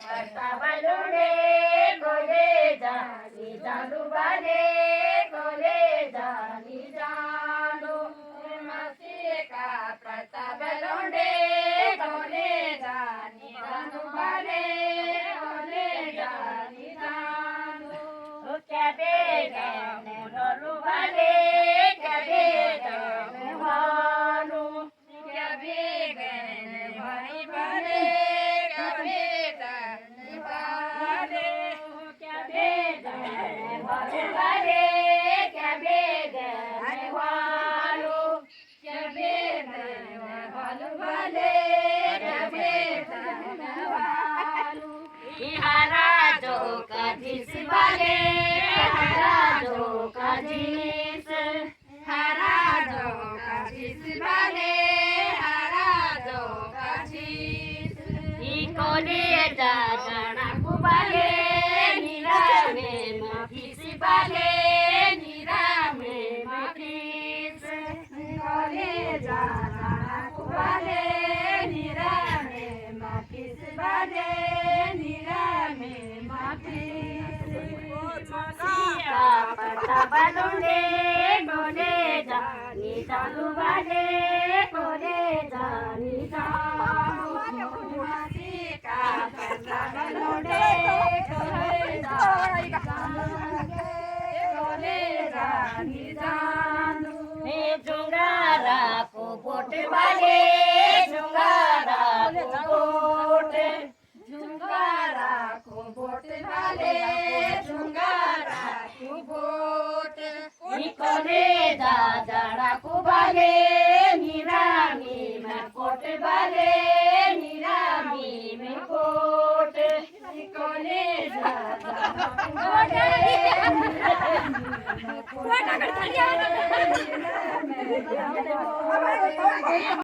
बलुंडे कोले जानी जालू बाले कोले जानी जालू मसी का प्रता बलुंडे कोले जानी जालू बाले कोले जानी जालू क्या बेगा मोलू बाले क्या बेगा मोहालू क्या बेगा भाई बाले क्या बेगा बाले क्या बेगा बाले क्या बेगा मोहालू क्या बेगा बालू बाले क्या बेगा मोहालू हरा जो कदिस बाले हरा जो कदिस हरा जो कदिस बाले हरा जो कदिस कोले जा जाना कुबाले नीरा में माफिस बाले नीरा में माफिस कोले जा जाना कुबाले नीरा में माफिस बाले नीरा में माफिस मसीहा पता बलुंडे कोले जानी चालू बाले कोले जानी चालू मसीहा पता बलुंडे कोले जानी कोले जानी चालू हे जुंगारा को बोट बाले जुंगारा को बोट जुंगारा को बोट बाले जुंगारा को बोट कोले जा जाड़ा को बाले निरामी में कोट बाले निरामी में कोट कोले जा जाड़ा